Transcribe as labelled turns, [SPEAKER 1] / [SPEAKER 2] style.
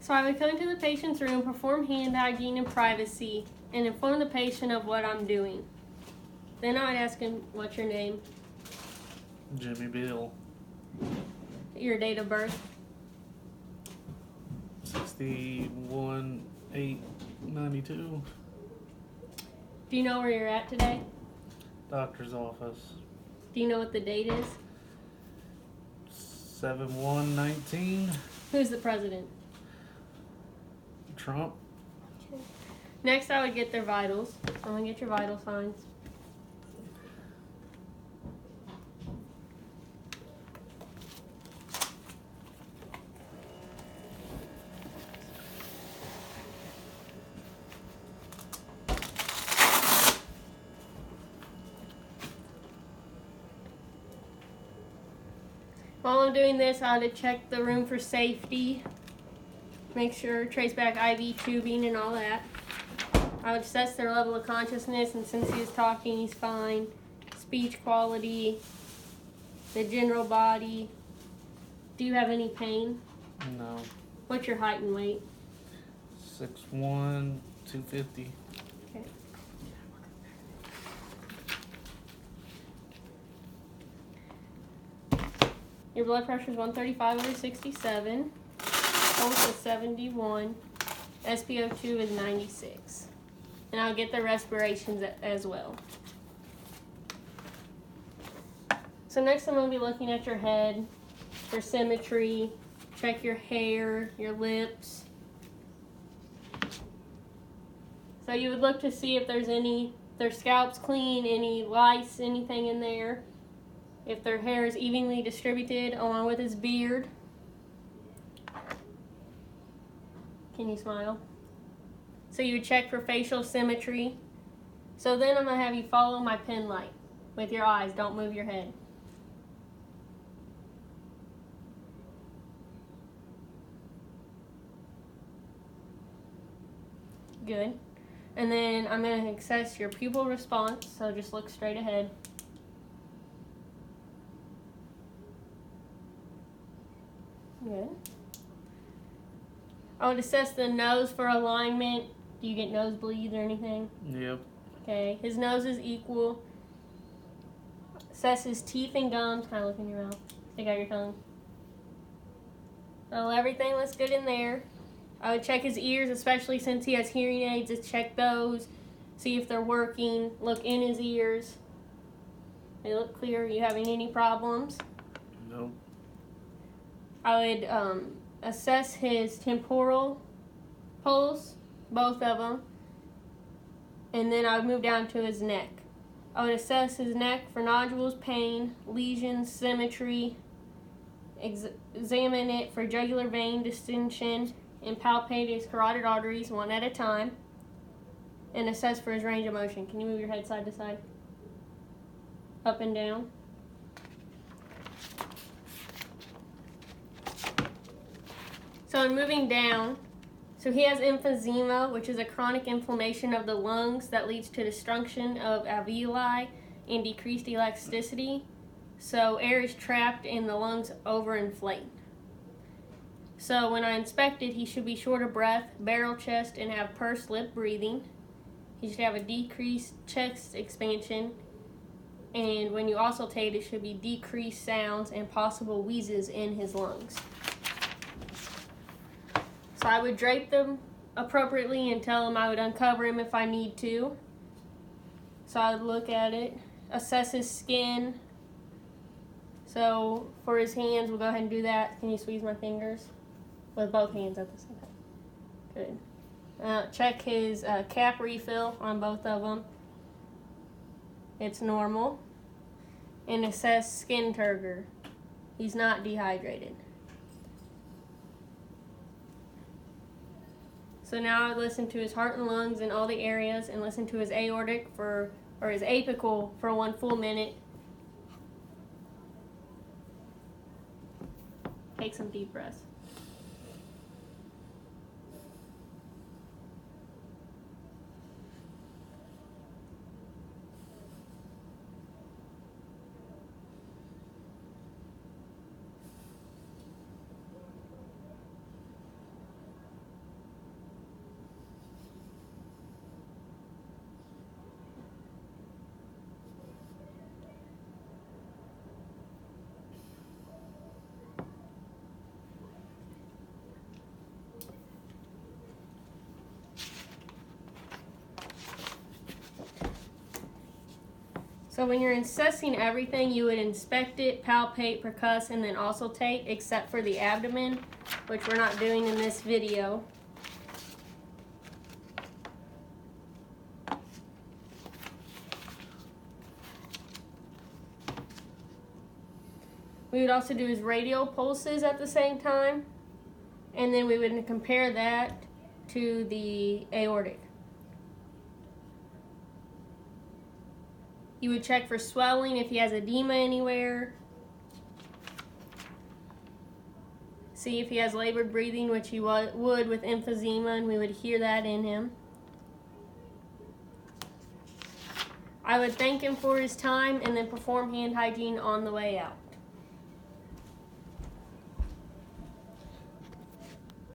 [SPEAKER 1] So I would come into the patient's room, perform hand hygiene in privacy, and inform the patient of what I'm doing. Then I would ask him, what's your name?
[SPEAKER 2] Jimmy Bill.
[SPEAKER 1] Your date of birth?
[SPEAKER 2] 61-8-92.
[SPEAKER 1] Do you know where you're at today?
[SPEAKER 2] Doctor's office.
[SPEAKER 1] Do you know what the date is?
[SPEAKER 2] 7/1/19.
[SPEAKER 1] Who's the president?
[SPEAKER 2] Trump.
[SPEAKER 1] Next, I would get their vitals. I'm going to get your vital signs. While I'm doing this, I would check the room for safety. Make sure, trace back IV tubing and all that. I would assess their level of consciousness, and since he is talking, he's fine. Speech quality, the general body. Do you have any pain?
[SPEAKER 2] No.
[SPEAKER 1] What's your height and weight?
[SPEAKER 2] 6'1", 250.
[SPEAKER 1] Okay. Your blood pressure is 135/67. Pulse is 71. SpO2 is 96. And I'll get the respirations as well. So next I'm going to be looking at your head for symmetry. Check your hair, your lips. So you would look to see if there's their scalp's clean, any lice, anything in there. If their hair is evenly distributed along with his beard. Can you smile? So you would check for facial symmetry. So then I'm going to have you follow my pen light with your eyes. Don't move your head. Good. And then I'm going to assess your pupil response. So just look straight ahead. Good. I would assess the nose for alignment. Do you get nosebleeds or anything?
[SPEAKER 2] Yep.
[SPEAKER 1] Okay. His nose is equal. Assess his teeth and gums. Kind of look in your mouth. Stick out your tongue. So everything looks good in there. I would check his ears, especially since he has hearing aids. Just check those. See if they're working. Look in his ears. They look clear. Are you having any problems?
[SPEAKER 2] Nope.
[SPEAKER 1] I would assess his temporal pulse, both of them, and then I would move down to his neck. I would assess his neck for nodules, pain, lesions, symmetry, examine it for jugular vein distension, and palpate his carotid arteries one at a time, and assess for his range of motion. Can you move your head side to side? Up and down. So in moving down, so he has emphysema, which is a chronic inflammation of the lungs that leads to destruction of alveoli and decreased elasticity. So air is trapped and the lungs overinflate. So when I inspected, he should be short of breath, barrel chest, and have pursed lip breathing. He should have a decreased chest expansion. And when you auscultate, it should be decreased sounds and possible wheezes in his lungs. So I would drape them appropriately and tell him I would uncover him if I need to. So I would look at it, assess his skin. So for his hands, we'll go ahead and do that. Can you squeeze my fingers? With both hands at the same time. Good. Check his cap refill on both of them. It's normal. And assess skin turgor. He's not dehydrated. So now I would listen to his heart and lungs in all the areas and listen to his aortic or his apical for 1 full minute. Take some deep breaths. So when you're assessing everything, you would inspect it, palpate, percuss, and then auscultate, except for the abdomen, which we're not doing in this video. We would also do his radial pulses at the same time, and then we would compare that to the aortic. You would check for swelling if he has edema anywhere. See if he has labored breathing, which he would with emphysema, and we would hear that in him. I would thank him for his time and then perform hand hygiene on the way out.